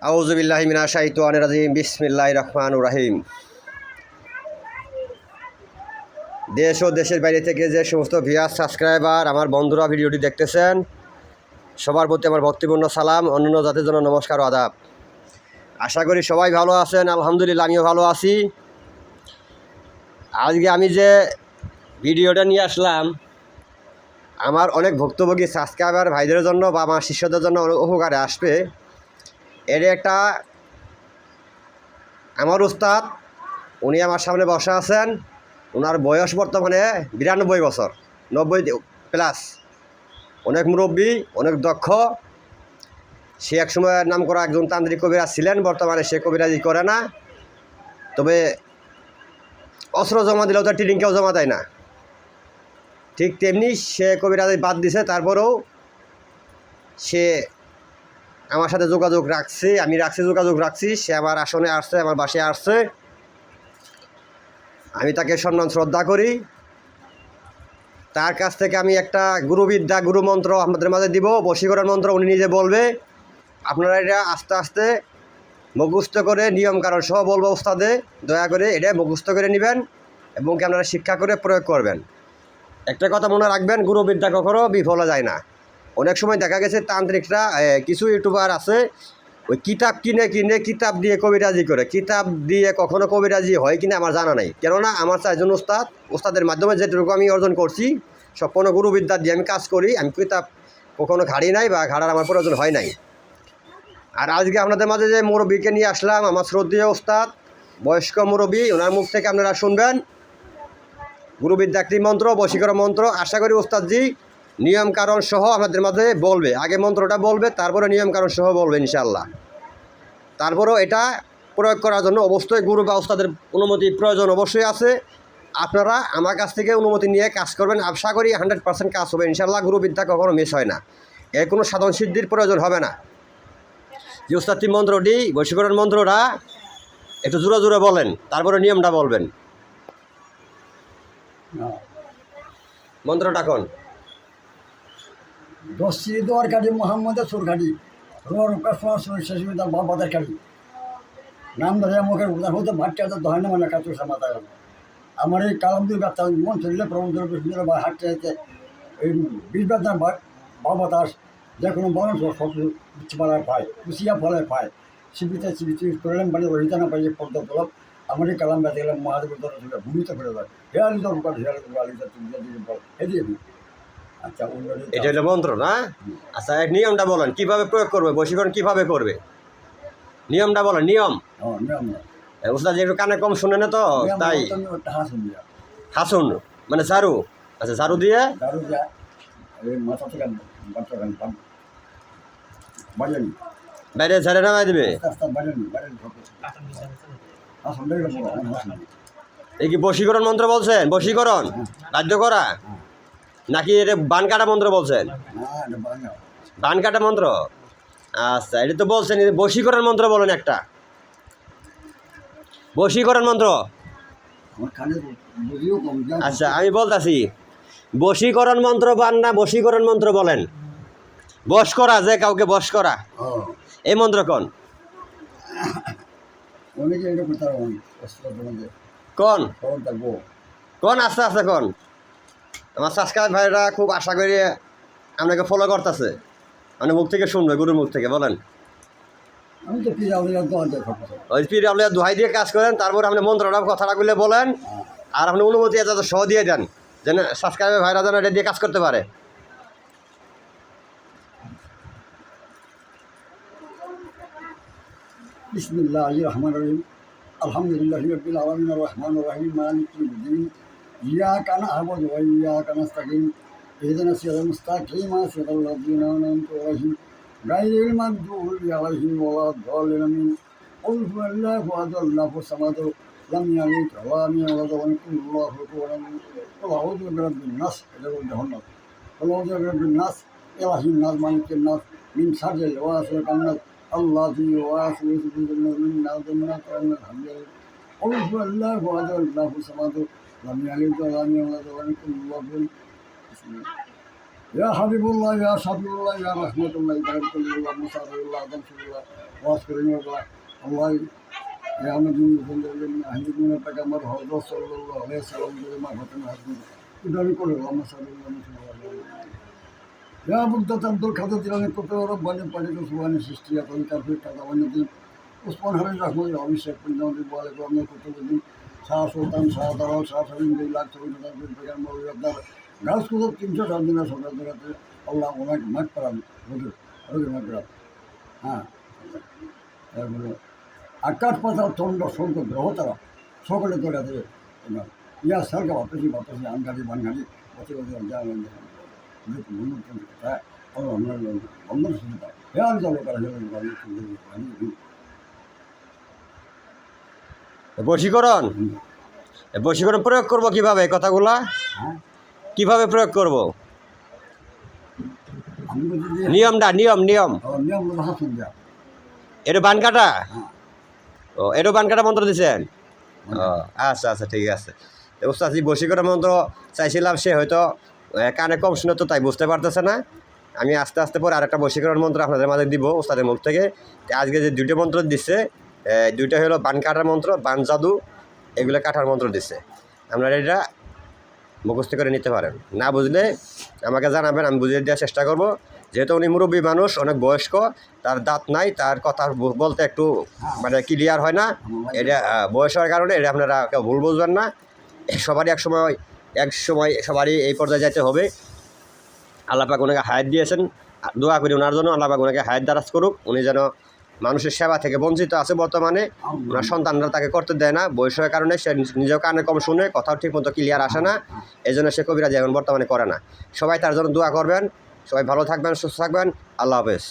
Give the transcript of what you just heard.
আউযু বিল্লাহি মিনাশ শাইতানির রাজিম বিসমিল্লাহির রহমানির রহিম। দেশ ও দেশের বাইরে থেকে যে সমস্ত ভিউয়ার সাবস্ক্রাইবার আমার বন্ধুরা ভিডিওটি দেখতেছেন, সবার প্রতি আমার ভক্তিপূর্ণ সালাম, অন্যান্য জাতির জন্য নমস্কার ও আদাব। আশা করি সবাই ভালো আছেন। আলহামদুলিল্লাহ আমিও ভালো আছি। আজকে আমি যে ভিডিওটা নিয়ে আসলাম, আমার অনেক ভুক্তভোগী সাবস্ক্রাইবার ভাইদের জন্য বা আমার শিষ্যদের জন্য অনেক উপকারে আসবে। এর একটা আমার উস্তাদ, উনি আমার সামনে বসা আছেন। ওনার বয়স বর্তমানে 92 বছর, 90 প্লাস। অনেক মুরব্বী, অনেক দক্ষ। সে এক সময় নাম করা একজন তান্ত্রিক কবিরাজ ছিলেন। বর্তমানে সে কবিরাজি করে না, তবে অস্ত্র জমা দিলেও তার টিডিংকেও জমা দেয় না। ঠিক তেমনি সে কবিরাজি বাদ দিছে, তারপরেও সে আমার সাথে যোগাযোগ রাখছে, আমি যোগাযোগ রাখছি। সে আমার আসনে আসছে, আমার বাসায় আসছে। আমি তাকে সম্মান শ্রদ্ধা করি। তার কাছ থেকে আমি একটা গুরুবিদ্যা, গুরুমন্ত্র আপনাদের মাঝে দিব, বশীকরণ মন্ত্র। উনি নিজে বলবে, আপনারা এটা আস্তে আস্তে মুখস্থ করে নিয়মকানুন সহ বলবো। ওস্তাদে দয়া করে এটা মুখস্থ করে নেবেন এবং কি আপনারা শিক্ষা করে প্রয়োগ করবেন। একটা কথা মনে রাখবেন, গুরুবিদ্যা কখনো বিফলে যায় না। অনেক সময় দেখা গেছে তান্ত্রিকরা, কিছু ইউটিউবার আছে, ওই কিতাব কিনে কিতাব দিয়ে কবিরাজি করে। কিতাব দিয়ে কখনো কবিরাজি হয় কিনা আমার জানা নাই, কেননা আমার চারজন ওস্তাদের মাধ্যমে যেটুকু আমি অর্জন করছি, সম্পূর্ণ গুরুবিদ্যা দিয়ে আমি কাজ করি। আমি কিতাব কখনো ঘাড়ি নাই বা ঘাড়ার আমার প্রয়োজন হয় নাই। আর আজকে আপনাদের মাঝে যে মুরব্বীকে নিয়ে আসলাম, আমার শ্রদ্ধেয় ওস্তাদ, বয়স্ক মুরব্বী, ওনার মুখ থেকে আপনারা শুনবেন গুরুবিদ্যা একটি মন্ত্র, বশীকরণ মন্ত্র। আশা করি ওস্তাদজি নিয়মকানুন সহ আমাদের মাঝে বলবে। আগে মন্ত্রটা বলবে, তারপরে নিয়মকানুন সহ বলবে ইনশাআল্লাহ। তারপরেও এটা প্রয়োগ করার জন্য অবশ্যই গুরু বা ওস্তাদের অনুমতি প্রয়োজন অবশ্যই আছে। আপনারা আমার কাছ থেকে অনুমতি নিয়ে কাজ করবেন। আশা করি 100% কাজ হবে ইনশাআল্লাহ। গুরুবিদ্যা কখনো মিস হয় না, এর কোনো সাধন সিদ্ধির প্রয়োজন হবে না। যে ওস্তাদটি মন্ত্রটি, বশীকরণ মন্ত্রটা একটু জোরে জোরে বলেন, তারপরে নিয়মটা বলবেন। মন্ত্রটা কোন? দোষী দোয়ারকাঠি মোহাম্মদের সুরকাঠি রোর শেষবিদার বাবাদের কাঠি নাম ধরে মুখের উদার হতে ভাট্টা ধয় না মানে কাচু সামাতা গেল। আমার এই কালাম দুই ব্যথা মন চললে প্রবন্ধ বা হাঁটতে হাঁটতে এই বিষ ব্যথার বাবা দাস যে কোনো বরং সব পালায় পায়, কুশিয়া ফলায় পায়। শিবিতে শিবিতে করলেন মানে রহিতানা পাইয়ে পদ্ম তলব। আমার এই কালাম ব্যথা গেলাম মহাদেবের দল ভূমিতে ফেলে দেয়। হেয়ালি দল হেয়ালি আলিদা তুমি এদিকে আচ্ছা, এটা হলো মন্ত্র না? আচ্ছা, এক নিয়মটা বলেন, কিভাবে প্রয়োগ করবে, বশীকরণ কিভাবে করবে, নিয়মটা বলেন। নিয়ম ওস্তাদ একটু কানে কম শুনে না তো, তাই হাসুন মানে ঝাড়ু। আচ্ছা, ঝাড়ু দিয়ে মাথা থেকে বাজানি বাইরে ঝাড়ে নামাই দেবে। এই কি বশীকরণ মন্ত্র বলছেন? বশীকরণ বাধ্য করা নাকি এটা বান কাটা মন্ত্র বলছেন? বান কাটা মন্ত্র। আচ্ছা, এটা তো বলছেন বশীকরণ মন্ত্র বলেন একটা। বশীকরণ মন্ত্র। আচ্ছা, আমি বলতাছি, বশীকরণ মন্ত্র বান না বশীকরণ মন্ত্র বলেন। বশ করা, যে কাউকে বশ করা, এই মন্ত্র কোন? কোন কোন? আস্তে আস্তে কোন। আমার সাবস্ক্রাইব ভাইরা খুব আশা করি আপনাকে ফলো করতেছে, মানে মুখ থেকে শুনবে, গুরুর মুখ থেকে বলেন। ওই পীর আউলিয়া দোহাই দিয়ে কাজ করেন, তারপর আপনি মন্ত্রটা কথাটা গুলো বলেন, আর আপনি অনুমতি যাতে সহ দিয়ে দেন, যেন সাবস্ক্রাইবার ভাইরা যেন এটা দিয়ে কাজ করতে পারে। বিসমিল্লাহির রহমানির রহিম। আলহামদুলিল্লাহি রাব্বিল আলামিন আর রহমানির রহিম মালিকি ইয়াউমিদ্দিন। ইয়্যাকা না'বুদু ওয়া ইয়্যাকা নাস্তাঈন। ইহদিনাস সিরাতাল মুস্তাকিম সিরাতাল লাযীনা আন'আমতা আলাইহিম গায়রিল মাগদুবি আলাইহিম ওয়ালাদ-দাল্লিন আমিন। কুল হুয়াল্লাহু আহাদ আল্লাহুস সামাদ লাম ইয়ালিদ ওয়া লাম ইউলাদ ওয়া লাম ইয়াকুল লাহু কুফুওয়ান আহাদ। কুল আউযু বিরাব্বিন নাস, এটা বলতে হয় না। কুল আউযু বিরাব্বিন নাস ইলাহিন নাস মালিকিন নাস মিন শাররিল ওয়াসওয়াসিন নাস আল্লাযী ইউওয়াসওয়িসু ফি সুদুরিন নাস মিন আল-হামদ। কুল হুয়াল্লাহু আহাদ আল্লাহুস সামাদ লাম ইয়ালিদ ওয়া লাম ইউলাদ ওয়া লাম ইয়াকুল লাহু কুফুওয়ান আহাদ। ইয়া হাবিবুল্লাহ ইয়া শাফিউল্লাহ ইয়া রাহমাতুল্লাহ বারাকাতুল্লাহ মুসাফিরুল্লাহ আদমসুল্লাহ ওয়াসকুরুল্লাহ আল্লাহ ইয়া আমাদিন জিন্দালিন আহিদিন পেগাম্বর হযরত সাল্লাল্লাহু আলাইহি সাল্লাম এর মারফতে হাদিস ইদানি করে আল্লাহ সাল্লাল্লাহু আলাইহি ওয়াসাল্লাম ইয়া মুদ্দাত আব্দুল কাদের জিলানী কত রব্বানি পালিত সুবহানি সৃষ্টিয়া করি কাফির কাদাওয়ানি দিন উসমান হারিস রহমান অভিষেক পূর্ণাদি বলে আমরা কুতুবুদ্দিন শাহ সুলতান শাহ দালাল শাহ সালিম 2 লাখ 24,000 পেগাম্বর আপনার গাছ কুতুব 307 দিনের সকাল থেকে আল্লাহ ওনাকে মাঠ করান রোগী মাঠ করান হ্যাঁ তারপরে আকাশ পাতাল চন্দ্র শঙ্কর গ্রহ তারা সকলে তোরা দেবে ইয়া সরকার বাতাসি বাতাসি আনগাড়ি বানগাড়ি বসে বসে আমরা সুবিধা হ্যাঁ চলো করা যাবে বশীকরণ বশীকরণ প্রয়োগ করব কিভাবে এই কথাগুলা হ্যাঁ কিভাবে প্রয়োগ করব আমি বলছি যে নিয়মটা নিয়ম নিয়ম নিয়ম হাসুন যা এটা বান কাটা হ্যাঁ ও এটা বান কাটা মন্ত্র দিচ্ছেন ও আচ্ছা আচ্ছা ঠিক আছে ওস্তাদি বশীকরণ মন্ত্র চাইছিলাম সে হয়তো কানে কম শুনে তো তাই বুঝতে পারতেছে না আমি আস্তে আস্তে পরে আরেকটা বশীকরণ মন্ত্র আপনাদের মাঝে দিব ওস্তাদের মুখ থেকে আজকে যে 2টা মন্ত্র দিচ্ছে 2টা হলো বান কাটার মন্ত্র বান জাদু এগুলো কাটার মন্ত্র দিচ্ছে আপনারা এটা মুখস্থ করে নিতে পারেন না বুঝলে আমাকে জানাবেন আমি বুঝিয়ে দেওয়ার চেষ্টা করব যেহেতু উনি মুরব্বী মানুষ অনেক বয়স্ক তার দাঁত নাই তার কথা বলতে একটু মানে ক্লিয়ার হয় না এটা বয়স হওয়ার কারণে এটা আপনারা কেউ ভুল বুঝবেন না সবারই এক সময় সবারই এই পর্যায়ে যেতে হবে আল্লাহ পাক ওনাকে হায়াত দিয়েছেন দোয়া করি ওনার জন্য আল্লাহ পাক ওনাকে হায়াত দারাজ করুক উনি যেন মানুষের সেবা থেকে বঞ্চিত আছে বর্তমানে ওনার সন্তানরা তাকে করতে দেয় না বয়সের কারণে সে নিজেও কানে কম শুনে কথাও ঠিক মতো ক্লিয়ার আসে না এই জন্য সে কবিরাজ এখন বর্তমানে করে না সবাই তার জন্য দোয়া করবেন সবাই ভালো থাকবেন সুস্থ থাকবেন আল্লাহ হাফেজ